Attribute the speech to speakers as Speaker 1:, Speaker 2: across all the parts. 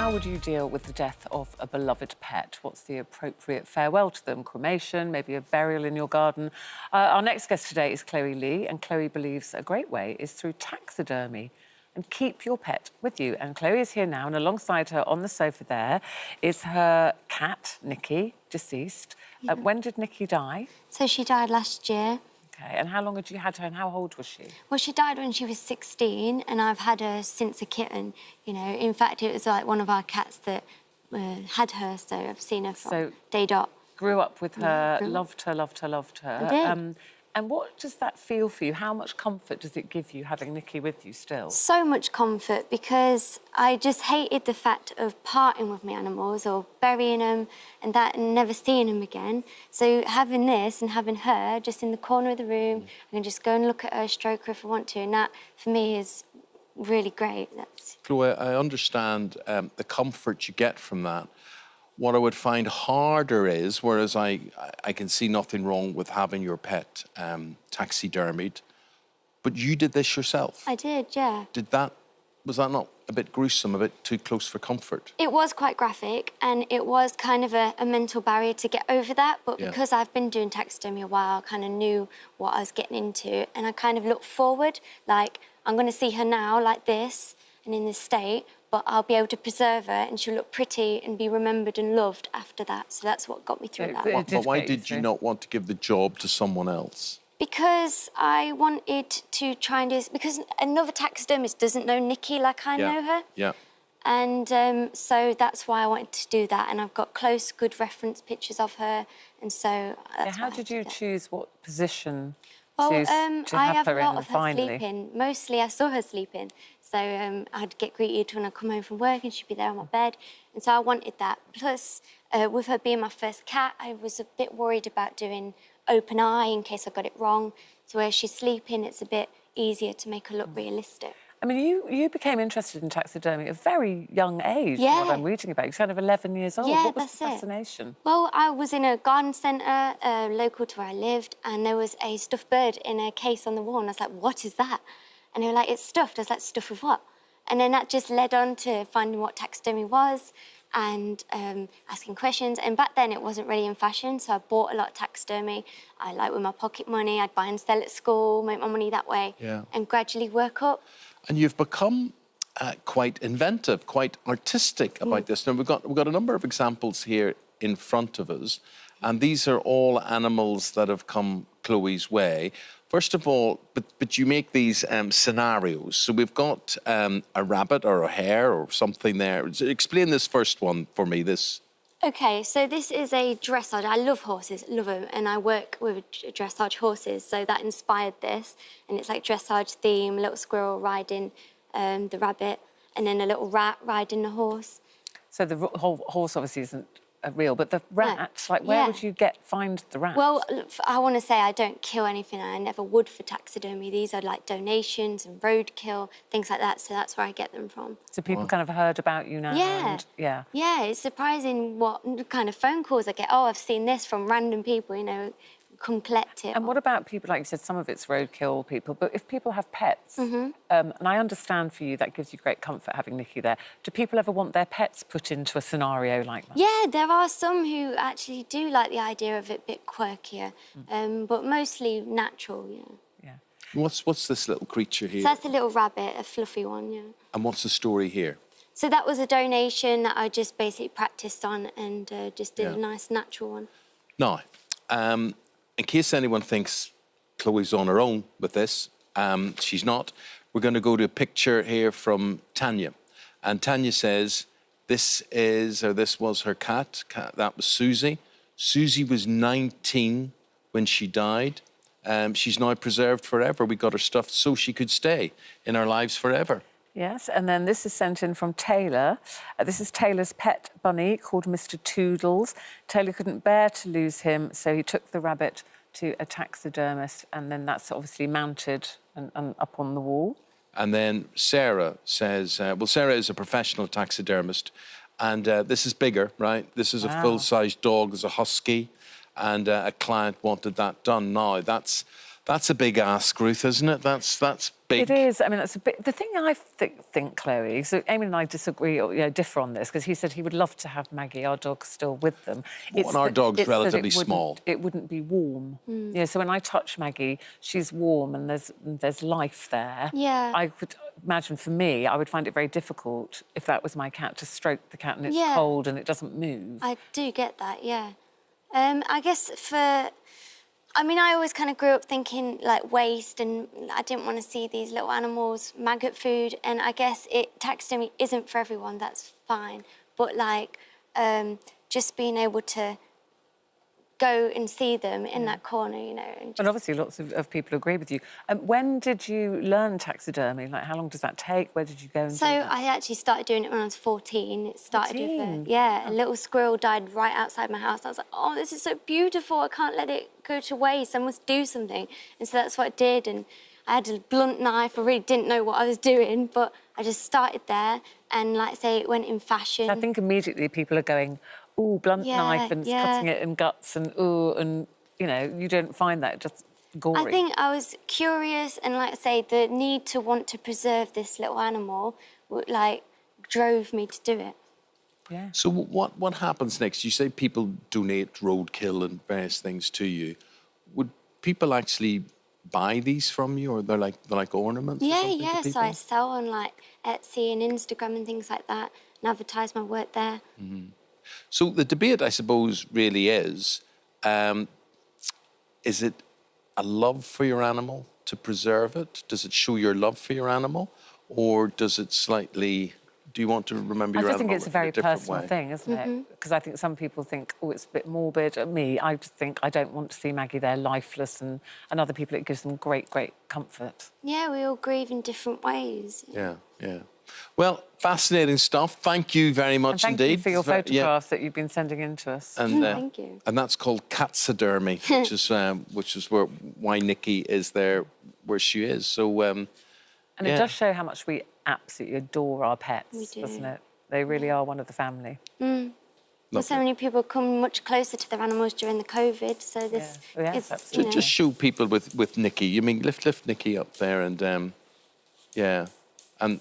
Speaker 1: How would you deal with the death of a beloved pet? What's the appropriate farewell to them? Cremation, maybe a burial in your garden? Our next guest today is Chloe Lee, and Chloe believes a great way is through taxidermy. And keep your pet with you. And Chloe is here now, and alongside her on the sofa there is her cat, Nicky, deceased.
Speaker 2: Yeah.
Speaker 1: When did Nicky die?
Speaker 2: So she died last year.
Speaker 1: Okay, and how long had you had her, and how old was she?
Speaker 2: Well, she died when she was 16, and I've had her since a kitten, you know. In fact, it was like one of our cats that had her, so I've seen her from day dot.
Speaker 1: Grew up with her, loved her, loved her, loved her.
Speaker 2: I did.
Speaker 1: And what does that feel for you? How much comfort does it give you having Nicky with you still?
Speaker 2: So much comfort, because I just hated the fact of parting with my animals or burying them and that and never seeing them again. So having this and having her just in the corner of the room, I can just go and look at her, stroke her if I want to, and that for me is really great.
Speaker 3: Chloe, I understand the comfort you get from that. What I would find harder is, whereas I can see nothing wrong with having your pet taxidermied, but you did this yourself.
Speaker 2: I did, yeah.
Speaker 3: Was that not a bit gruesome, a bit too close for comfort?
Speaker 2: It was quite graphic, and it was kind of a mental barrier to get over that, but because I've been doing taxidermy a while, I kind of knew what I was getting into, and I kind of looked forward, like, I'm going to see her now like this and in this state, but I'll be able to preserve her and she'll look pretty and be remembered and loved after that. So that's what got me through that.
Speaker 3: But why did you not want to give the job to someone else?
Speaker 2: Because I wanted to try and do this, because another taxidermist doesn't know Nicky like I know her.
Speaker 3: Yeah.
Speaker 2: And so that's why I wanted to do that. And I've got close, good reference pictures of her. And so that's
Speaker 1: how did you choose what position
Speaker 2: to
Speaker 1: have
Speaker 2: have
Speaker 1: her
Speaker 2: a lot
Speaker 1: in
Speaker 2: of her
Speaker 1: finally?
Speaker 2: sleeping. Mostly I saw her sleeping. So I'd get greeted when I come home from work and she'd be there on my bed. And so I wanted that. Plus, with her being my first cat, I was a bit worried about doing open eye in case I got it wrong. So where she's sleeping, it's a bit easier to make her look realistic.
Speaker 1: I mean, you became interested in taxidermy at a very young age,
Speaker 2: Yeah.
Speaker 1: what I'm reading about. You're kind of 11 years old.
Speaker 2: Yeah,
Speaker 1: What was
Speaker 2: that's
Speaker 1: the fascination?
Speaker 2: Well, I was in a garden centre local to where I lived, and there was a stuffed bird in a case on the wall, and I was like, what is that? And they were like, it's stuffed. I was like, stuffed with what? And then that just led on to finding what taxidermy was and asking questions. And back then, it wasn't really in fashion, so I bought a lot of taxidermy. I, like, with my pocket money, I'd buy and sell at school, make my money that way, and gradually work up.
Speaker 3: And you've become quite inventive, quite artistic about this. Now, we've got a number of examples here in front of us, and these are all animals that have come Chloe's way. First of all, but you make these scenarios. So we've got a rabbit or a hare or something there. Explain this first one for me, this.
Speaker 2: OK, so this is a dressage. I love horses, love them, and I work with dressage horses, so that inspired this. And it's like dressage theme, a little squirrel riding the rabbit, and then a little rat riding the horse. So
Speaker 1: the whole horse obviously isn't real, but the rat, like, where would you find the rat?
Speaker 2: Well, I want to say I don't kill anything. I never would for taxidermy. These are like donations and roadkill, things like that. So that's where I get them from.
Speaker 1: So people kind of heard about you now?
Speaker 2: Yeah.
Speaker 1: And,
Speaker 2: yeah, it's surprising what kind of phone calls I get. Oh, I've seen this from random people, you know, come collect it.
Speaker 1: And what about people, like you said, some of it's roadkill people, but if people have pets, and I understand for you that gives you great comfort having Nicky there, do people ever want their pets put into a scenario like that?
Speaker 2: Yeah, there are some who actually do like the idea of it a bit quirkier, but mostly natural,
Speaker 1: Yeah.
Speaker 3: What's this little creature here?
Speaker 2: So that's a little rabbit, a fluffy one,
Speaker 3: And what's the story here?
Speaker 2: So that was a donation that I just basically practised on and just did a nice natural one.
Speaker 3: Now, in case anyone thinks Chloe's on her own with this, she's not. We're going to go to a picture here from Tanya. And Tanya says, this was her cat. That was Susie. Susie was 19 when she died. She's now preserved forever. We got her stuffed so she could stay in our lives forever.
Speaker 1: Yes, and then this is sent in from Taylor. This is Taylor's pet bunny called Mr. Toodles. Taylor couldn't bear to lose him, so he took the rabbit to a taxidermist, and then that's obviously mounted and up on the wall.
Speaker 3: And then Sarah says, well, Sarah is a professional taxidermist, and this is bigger, right? This is a full-sized dog, it's a husky, and a client wanted that done. Now, that's a big ask, Ruth, isn't it? That's big.
Speaker 1: It is. I mean, that's a bit... The thing I think, Chloe, so Amy and I disagree or differ on this, because he said he would love to have Maggie, our dog, still with them.
Speaker 3: And our dog's
Speaker 1: it's
Speaker 3: relatively
Speaker 1: that
Speaker 3: small.
Speaker 1: It wouldn't be warm. Yeah, so when I touch Maggie, she's warm and there's life there.
Speaker 2: Yeah.
Speaker 1: I could imagine, for me, I would find it very difficult if that was my cat, to stroke the cat and it's
Speaker 2: Yeah.
Speaker 1: cold and it doesn't move.
Speaker 2: I do get that, yeah. I guess I mean, I always kind of grew up thinking, like, waste, and I didn't want to see these little animals, maggot food, and I guess taxidermy isn't for everyone, that's fine. But, like, just being able to go and see them in that corner, you know.
Speaker 1: And obviously lots of people agree with you. When did you learn taxidermy? Like, how long does that take? Where did you go and do that?
Speaker 2: I actually started doing it when I was 14. It started
Speaker 1: 14?
Speaker 2: with a little squirrel died right outside my house. I was like, oh, this is so beautiful. I can't let it go to waste. I must do something. And so that's what I did. And I had a blunt knife. I really didn't know what I was doing, but I just started there. And, like I say, it went in fashion.
Speaker 1: I think immediately people are going, ooh, blunt knife and cutting it in guts and ooh, and, you know, you don't find that just gory.
Speaker 2: I think I was curious, and, like I say, the need to want to preserve this little animal, like, drove me to do it.
Speaker 1: Yeah.
Speaker 3: So what happens next? You say people donate roadkill and various things to you. Would people actually buy these from you, or they're like ornaments?
Speaker 2: Yeah,
Speaker 3: or something
Speaker 2: yeah.
Speaker 3: to
Speaker 2: So I
Speaker 3: people?
Speaker 2: sell on, like, Etsy and Instagram and things like that, and advertise my work there.
Speaker 3: So the debate, I suppose, really is it a love for your animal to preserve it? Does it show your love for your animal? Or does it slightly... Do you want to remember your
Speaker 1: I just think
Speaker 3: animal
Speaker 1: it's a
Speaker 3: in
Speaker 1: very
Speaker 3: different
Speaker 1: personal
Speaker 3: way?
Speaker 1: thing, isn't it? Because I think some people think, oh, it's a bit morbid. Me, I just think I don't want to see Maggie there lifeless, and other people it gives them great, great comfort.
Speaker 2: Yeah, we all grieve in different ways.
Speaker 3: Yeah, yeah. Well, fascinating stuff. Thank you very much
Speaker 1: And thank
Speaker 3: indeed.
Speaker 1: you for your
Speaker 3: It's
Speaker 1: photographs that you've been sending in to us.
Speaker 3: And,
Speaker 2: Thank you.
Speaker 3: And that's called taxidermy, which is why Nicky is there where she is. So,
Speaker 1: And it does show how much we absolutely adore our pets,
Speaker 2: We do.
Speaker 1: doesn't it? They really are one of the family.
Speaker 2: Well, so many people come much closer to their animals during the COVID, so this
Speaker 1: Yeah. Yes,
Speaker 2: is,
Speaker 1: absolutely.
Speaker 2: you know...
Speaker 3: Just show people with Nicky. You mean lift Nicky up there, and yeah, and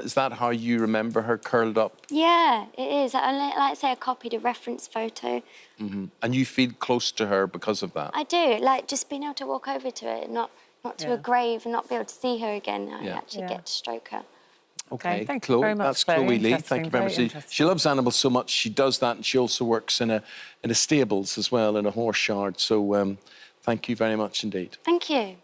Speaker 3: is that how you remember her, curled up?
Speaker 2: Yeah, it is. Like I say, I copied a reference photo.
Speaker 3: And you feel close to her because of that?
Speaker 2: I do, like, just being able to walk over to it, not to a grave, and not be able to see her again. I actually get to stroke her.
Speaker 3: Okay,
Speaker 1: thank you
Speaker 3: Chloe,
Speaker 1: very much,
Speaker 3: that's
Speaker 1: Chloe.
Speaker 3: Chloe Lee.
Speaker 1: Interesting,
Speaker 3: Thank you very
Speaker 1: very
Speaker 3: much.
Speaker 1: interesting.
Speaker 3: She loves animals so much. She does that, and she also works in a stables as well, in a horse yard. So, thank you very much indeed.
Speaker 2: Thank you.